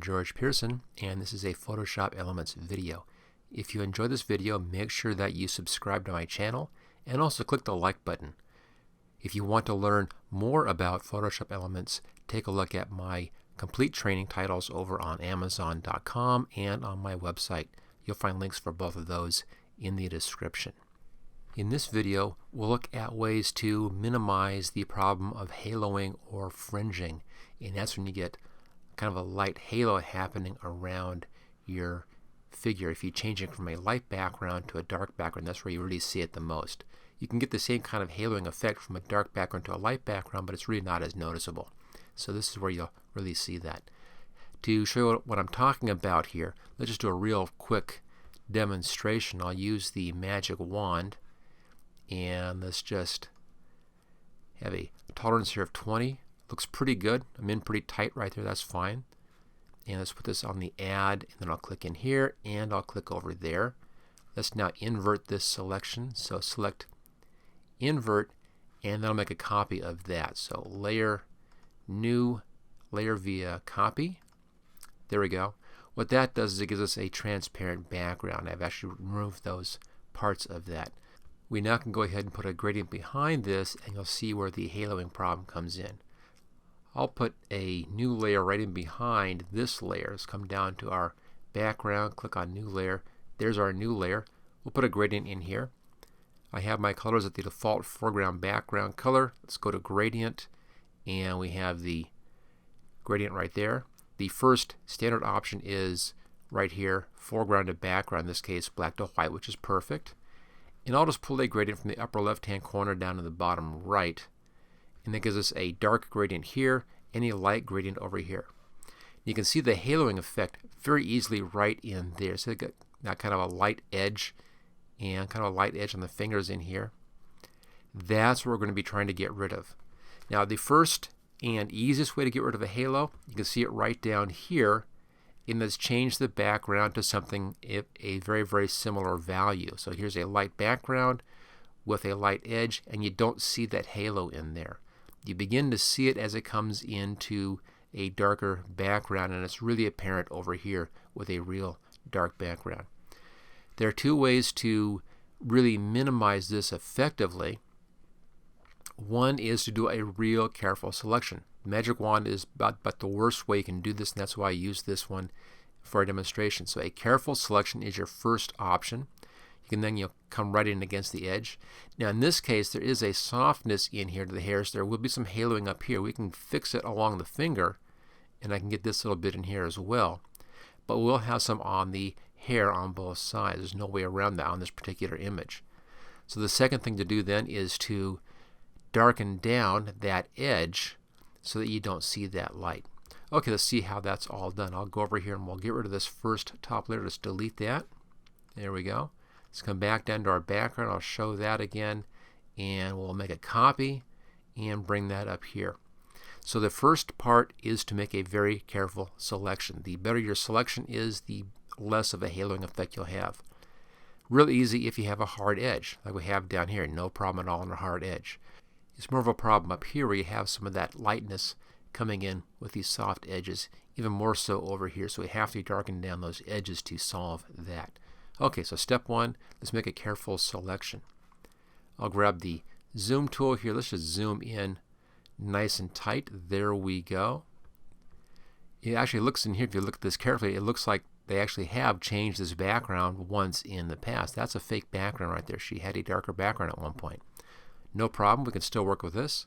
George Pearson, and this is a Photoshop Elements video. If you enjoyed this video, make sure that you subscribe to my channel and also click the like button. If you want to learn more about Photoshop Elements, take a look at my complete training titles over on Amazon.com and on my website. You'll find links for both of those in the description. In this video, we'll look at ways to minimize the problem of haloing or fringing, and that's when you get kind of a light halo happening around your figure. If you change it from a light background to a dark background, that's where you really see it the most. You can get the same kind of haloing effect from a dark background to a light background, but it's really not as noticeable. So this is where you'll really see that. To show you what I'm talking about here, let's just do a real quick demonstration. I'll use the magic wand, and let's just have a tolerance here of 20. Looks pretty good. I'm in pretty tight right there. That's fine. And let's put this on the add, and then I'll click in here and I'll click over there. Let's now invert this selection. So select invert, and then I'll make a copy of that. So layer, new, layer via copy. There we go. What that does is it gives us a transparent background. I've actually removed those parts of that. We now can go ahead and put a gradient behind this, and you'll see where the haloing problem comes in. I'll put a new layer right in behind this layer. Let's come down to our background, click on new layer. There's our new layer. We'll put a gradient in here. I have my colors at the default foreground background color. Let's go to gradient, and we have the gradient right there. The first standard option is right here, foreground to background, in this case black to white, which is perfect. And I'll just pull a gradient from the upper left hand corner down to the bottom right, and that gives us a dark gradient here and a light gradient over here. You can see the haloing effect very easily right in there. So you got that kind of a light edge and kind of a light edge on the fingers in here. That's what we're going to be trying to get rid of. Now the first and easiest way to get rid of a halo, you can see it right down here, and let's change the background to something a very, very similar value. So here's a light background with a light edge, and you don't see that halo in there. You begin to see it as it comes into a darker background, and it's really apparent over here with a real dark background. There are two ways to really minimize this effectively. One is to do a real careful selection. Magic wand is about the worst way you can do this, and that's why I use this one for a demonstration. So a careful selection is your first option. You can then come right in against the edge. Now in this case, there is a softness in here to the hairs. There will be some haloing up here. We can fix it along the finger, and I can get this little bit in here as well. But we'll have some on the hair on both sides. There's no way around that on this particular image. So the second thing to do then is to darken down that edge so that you don't see that light. Okay, let's see how that's all done. I'll go over here and we'll get rid of this first top layer. Let's delete that. There we go. Let's come back down to our background. I'll show that again, and we'll make a copy and bring that up here. So the first part is to make a very careful selection. The better your selection is, the less of a haloing effect you'll have. Real easy if you have a hard edge, like we have down here. No problem at all on a hard edge. It's more of a problem up here where you have some of that lightness coming in with these soft edges, even more so over here. So we have to darken down those edges to solve that. Okay, so step one, let's make a careful selection. I'll grab the zoom tool here. Let's just zoom in nice and tight. There we go. It actually looks in here, if you look at this carefully, it looks like they actually have changed this background once in the past. That's a fake background right there. She had a darker background at one point. No problem, we can still work with this.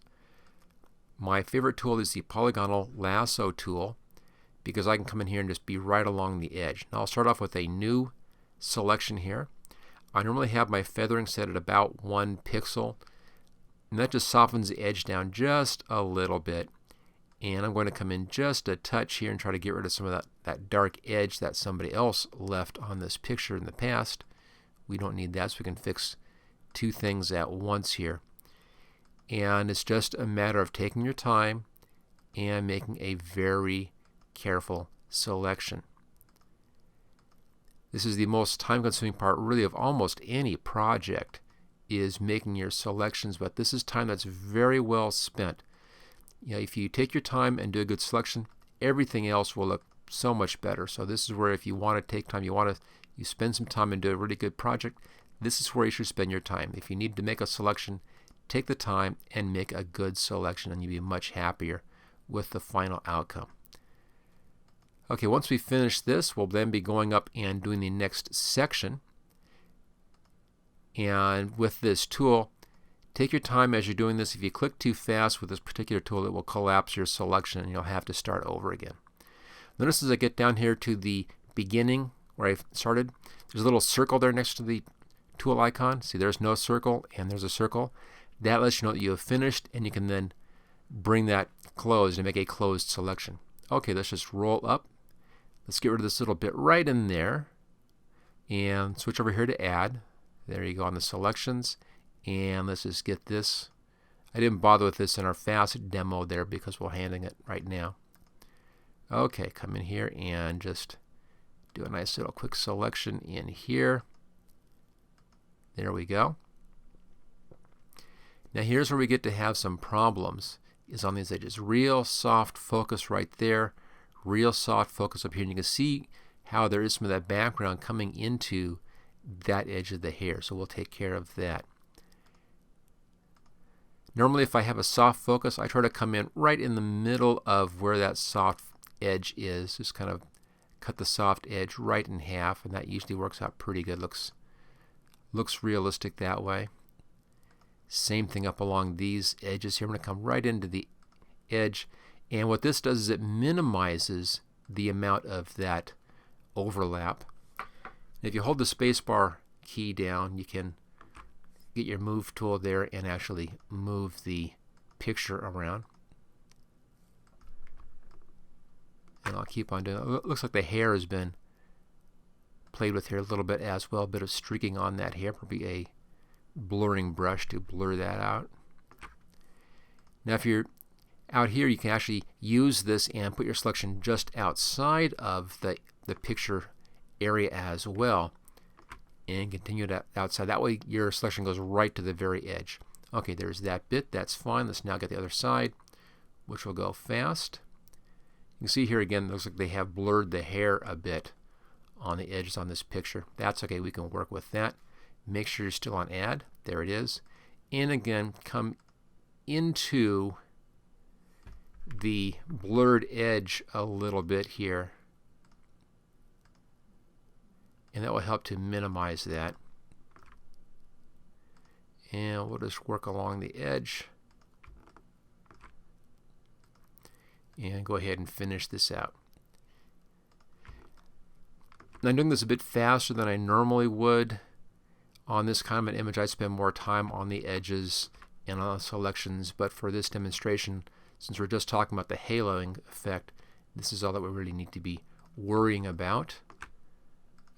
My favorite tool is the polygonal lasso tool, because I can come in here and just be right along the edge. Now I'll start off with a new selection here. I normally have my feathering set at about 1 pixel, and that just softens the edge down just a little bit. And I'm going to come in just a touch here and try to get rid of some of that dark edge that somebody else left on this picture in the past. We don't need that, so we can fix two things at once here. And it's just a matter of taking your time and making a very careful selection. This is the most time-consuming part really of almost any project, is making your selections, but this is time that's very well spent. You know, if you take your time and do a good selection, everything else will look so much better. So this is where if you want to take time, you spend some time and do a really good project, this is where you should spend your time. If you need to make a selection, take the time and make a good selection, and you'll be much happier with the final outcome. Okay, once we finish this, we'll then be going up and doing the next section. And with this tool, take your time as you're doing this. If you click too fast with this particular tool, it will collapse your selection and you'll have to start over again. Notice as I get down here to the beginning where I started, there's a little circle there next to the tool icon. See, there's no circle and there's a circle. That lets you know that you have finished, and you can then bring that closed and make a closed selection. Okay, let's just roll up. Let's get rid of this little bit right in there and switch over here to add. There you go on the selections, and let's just get this. I didn't bother with this in our fast demo there because we're handling it right now. Okay, come in here and just do a nice little quick selection in here. There we go. Now here's where we get to have some problems, is on these edges. Real soft focus right there, real soft focus up here, and you can see how there is some of that background coming into that edge of the hair, so we'll take care of that. Normally if I have a soft focus, I try to come in right in the middle of where that soft edge is, just kind of cut the soft edge right in half, and that usually works out pretty good. Looks realistic that way. Same thing up along these edges here. I'm going to come right into the edge, and what this does is it minimizes the amount of that overlap. If you hold the spacebar key down, you can get your move tool there and actually move the picture around. And I'll keep on doing it. It looks like the hair has been played with here a little bit as well. A bit of streaking on that hair, probably a blurring brush to blur that out. Now if you're out here, you can actually use this and put your selection just outside of the picture area as well, and continue that outside. That way your selection goes right to the very edge. Okay, there's that bit. That's fine. Let's now get the other side, which will go fast. You can see here again, it looks like they have blurred the hair a bit on the edges on this picture. That's okay. We can work with that. Make sure you're still on add. There it is. And again, come into the blurred edge a little bit here, and that will help to minimize that. And we'll just work along the edge and go ahead and finish this out. Now I'm doing this a bit faster than I normally would. On this kind of an image, I spend more time on the edges and on the selections, but for this demonstration, since we're just talking about the haloing effect, this is all that we really need to be worrying about.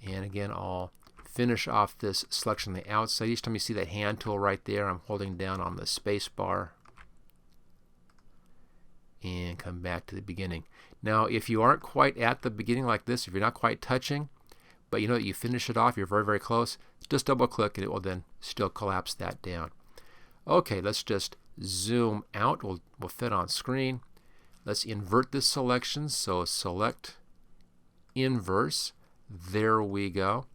And again, I'll finish off this selection on the outside. Each time you see that hand tool right there, I'm holding down on the space bar and come back to the beginning. Now if you aren't quite at the beginning like this, if you're not quite touching, but you know that you finish it off, you're very, very close, just double click and it will then still collapse that down. Okay, let's just zoom out. We'll fit on screen. Let's invert this selection. So select inverse. There we go.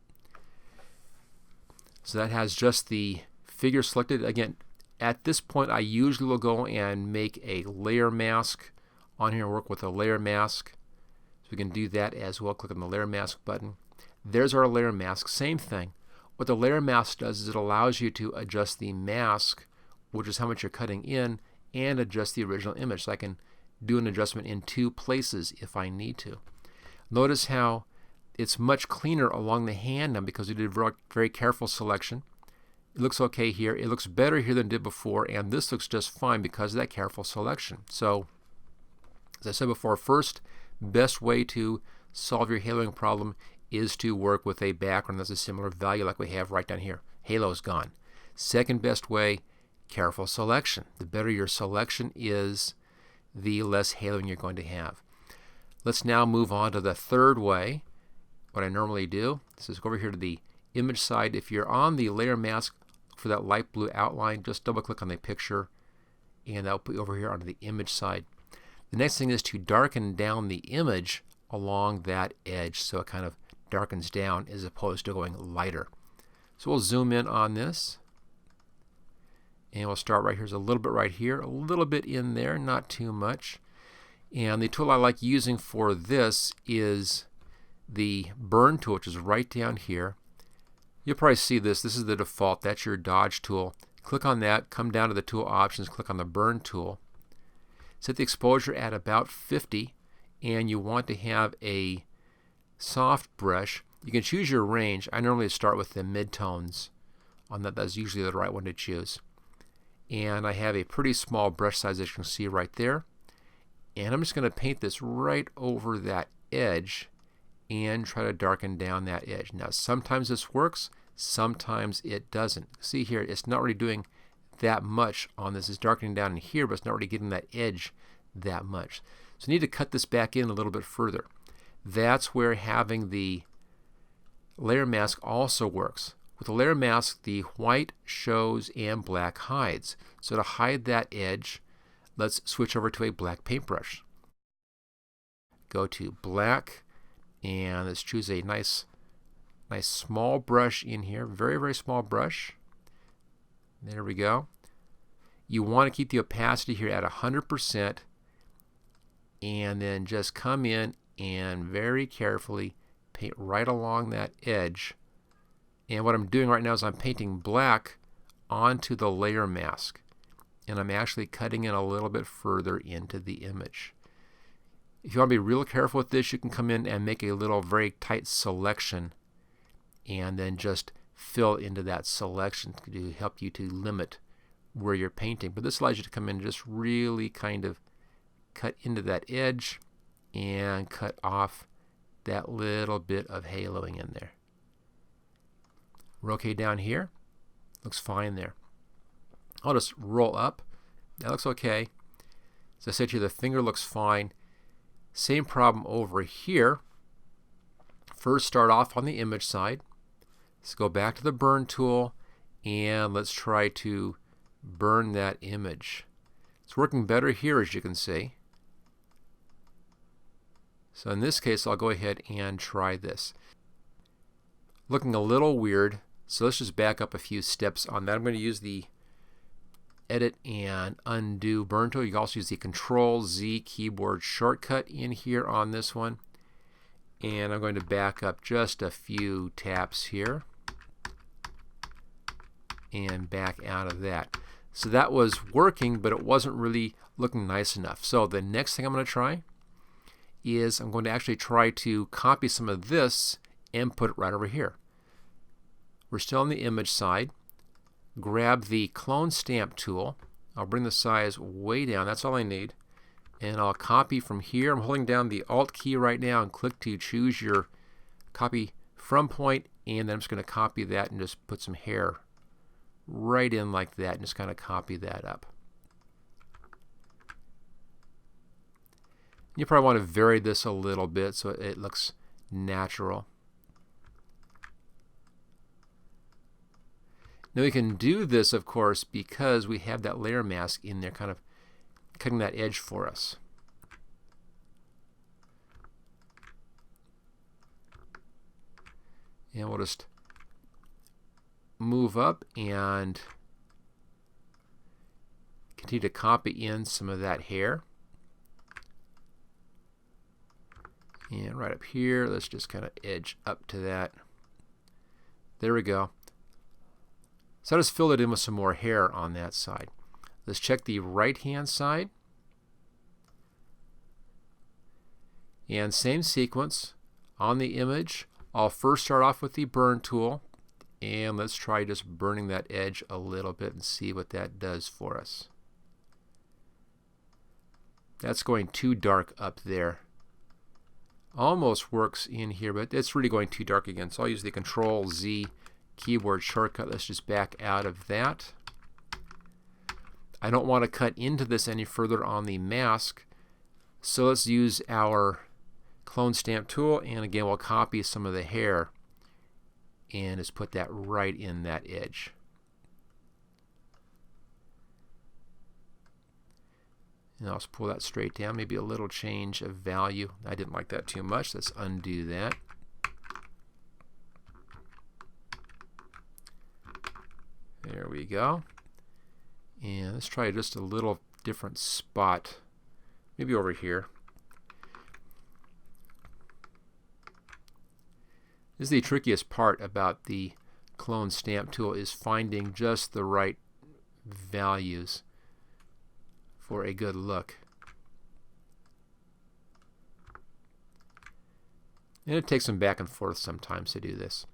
So that has just the figure selected. Again, at this point I usually will go and make a layer mask on here and work with a layer mask. So we can do that as well. Click on the layer mask button. There's our layer mask. Same thing. What the layer mask does is it allows you to adjust the mask, which is how much you're cutting in, and adjust the original image. So I can do an adjustment in two places if I need to. Notice how it's much cleaner along the hand now because we did a very careful selection. It looks okay here. It looks better here than it did before, and this looks just fine because of that careful selection. So, as I said before, first best way to solve your haloing problem is to work with a background that's a similar value like we have right down here. Halo's gone. Second best way, careful selection. The better your selection is, the less haloing you're going to have. Let's now move on to the third way. What I normally do is go over here to the image side. If you're on the layer mask for that light blue outline, just double click on the picture and that'll put you over here onto the image side. The next thing is to darken down the image along that edge so it kind of darkens down as opposed to going lighter. So we'll zoom in on this. And we'll start right here. There's a little bit right here, a little bit in there, not too much. And the tool I like using for this is the burn tool, which is right down here. You'll probably see this. This is the default. That's your dodge tool. Click on that, come down to the tool options, click on the burn tool. Set the exposure at about 50, and you want to have a soft brush. You can choose your range. I normally start with the midtones on that. That's usually the right one to choose. And I have a pretty small brush size, as you can see right there. And I'm just going to paint this right over that edge and try to darken down that edge. Now sometimes this works, sometimes it doesn't. See here, it's not really doing that much on this. It's darkening down in here, but it's not really getting that edge that much. So I need to cut this back in a little bit further. That's where having the layer mask also works. With the layer mask, the white shows and black hides. So to hide that edge, let's switch over to a black paintbrush. Go to black, and let's choose a nice small brush in here. Very, very small brush. There we go. You want to keep the opacity here at 100%, and then just come in and very carefully paint right along that edge. And what I'm doing right now is I'm painting black onto the layer mask, and I'm actually cutting in a little bit further into the image. If you want to be real careful with this, you can come in and make a little very tight selection and then just fill into that selection to help you to limit where you're painting. But this allows you to come in and just really kind of cut into that edge and cut off that little bit of haloing in there. We're okay down here. Looks fine there. I'll just roll up. That looks okay. As I said to you, the finger looks fine. Same problem over here. First start off on the image side. Let's go back to the burn tool and let's try to burn that image. It's working better here, as you can see. So in this case, I'll go ahead and try this. Looking a little weird. So let's just back up a few steps on that. I'm going to use the edit and undo burn tool. You can also use the Control-Z keyboard shortcut in here on this one. And I'm going to back up just a few taps here and back out of that. So that was working, but it wasn't really looking nice enough. So the next thing I'm going to try is I'm going to actually try to copy some of this and put it right over here. We're still on the image side. Grab the clone stamp tool. I'll bring the size way down. That's all I need. And I'll copy from here. I'm holding down the Alt key right now and click to choose your copy from point. And then I'm just going to copy that and just put some hair right in like that and just kind of copy that up. You probably want to vary this a little bit so it looks natural. Now we can do this, of course, because we have that layer mask in there kind of cutting that edge for us. And we'll just move up and continue to copy in some of that hair. And right up here, let's just kind of edge up to that. There we go. So I just filled it in with some more hair on that side. Let's check the right hand side. And same sequence on the image. I'll first start off with the burn tool. And let's try just burning that edge a little bit and see what that does for us. That's going too dark up there. Almost works in here, but it's really going too dark again. So I'll use the Control-Z keyboard shortcut. Let's just back out of that. I don't want to cut into this any further on the mask, so let's use our clone stamp tool, and again we'll copy some of the hair and just put that right in that edge. And I'll just pull that straight down, maybe a little change of value. I didn't like that too much. Let's undo that. There we go. And let's try just a little different spot, maybe over here. This is the trickiest part about the clone stamp tool, is finding just the right values for a good look. And it takes some back and forth sometimes to do this.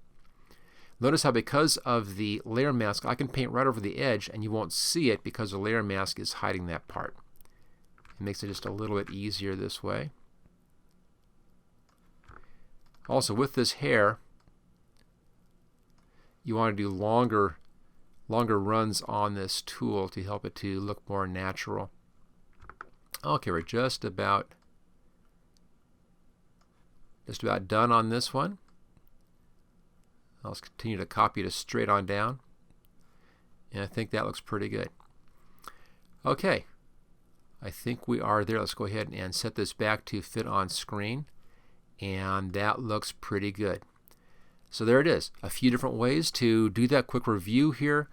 Notice how because of the layer mask, I can paint right over the edge and you won't see it because the layer mask is hiding that part. It makes it just a little bit easier this way. Also, with this hair, you want to do longer runs on this tool to help it to look more natural. Okay, we're just about done on this one. I'll just continue to copy it straight on down, and I think that looks pretty good. Okay, I think we are there. Let's go ahead and set this back to fit on screen, and that looks pretty good. So there it is, a few different ways to do that. Quick review here.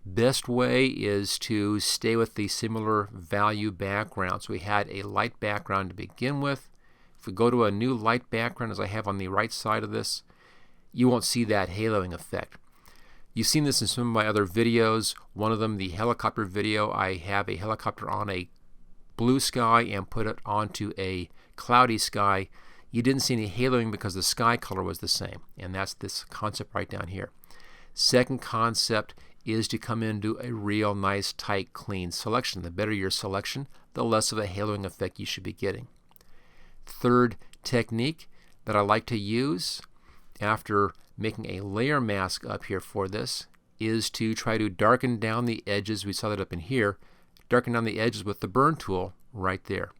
Best way is to stay with the similar value background. So we had a light background to begin with. If we go to a new light background, as I have on the right side of this, you won't see that haloing effect. You've seen this in some of my other videos. One of them, the helicopter video, I have a helicopter on a blue sky and put it onto a cloudy sky. You didn't see any haloing because the sky color was the same, and that's this concept right down here. Second concept is to come in and do a real nice, tight, clean selection. The better your selection, the less of a haloing effect you should be getting. Third technique that I like to use after making a layer mask up here for this is to try to darken down the edges. We saw that up in here. Darken down the edges with the burn tool right there.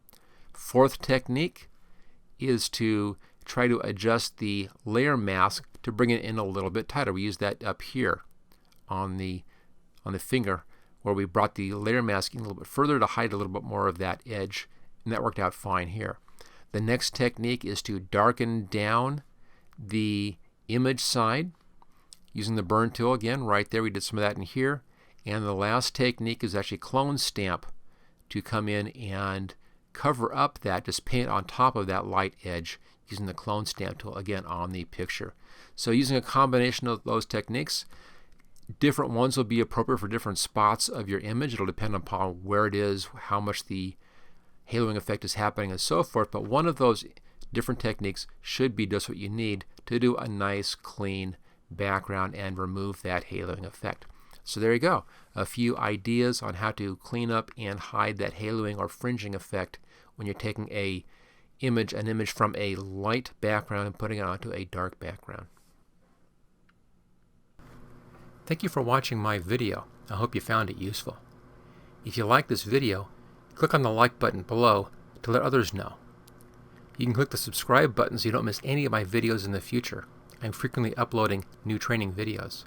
Fourth technique is to try to adjust the layer mask to bring it in a little bit tighter. We use that up here on the finger where we brought the layer mask in a little bit further to hide a little bit more of that edge, and that worked out fine here. The next technique is to darken down the image side using the burn tool again right there. We did some of that in here. And the last technique is actually clone stamp to come in and cover up that, just paint on top of that light edge using the clone stamp tool again on the picture. So using a combination of those techniques, different ones will be appropriate for different spots of your image. It'll depend upon where it is, how much the haloing effect is happening, and so forth. But one of those different techniques should be just what you need to do a nice clean background and remove that haloing effect. So there you go, a few ideas on how to clean up and hide that haloing or fringing effect when you're taking an image from a light background and putting it onto a dark background. Thank you for watching my video. I hope you found it useful. If you like this video, click on the like button below to let others know. You can click the subscribe button so you don't miss any of my videos in the future. I'm frequently uploading new training videos.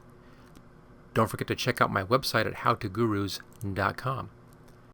Don't forget to check out my website at howtogurus.com.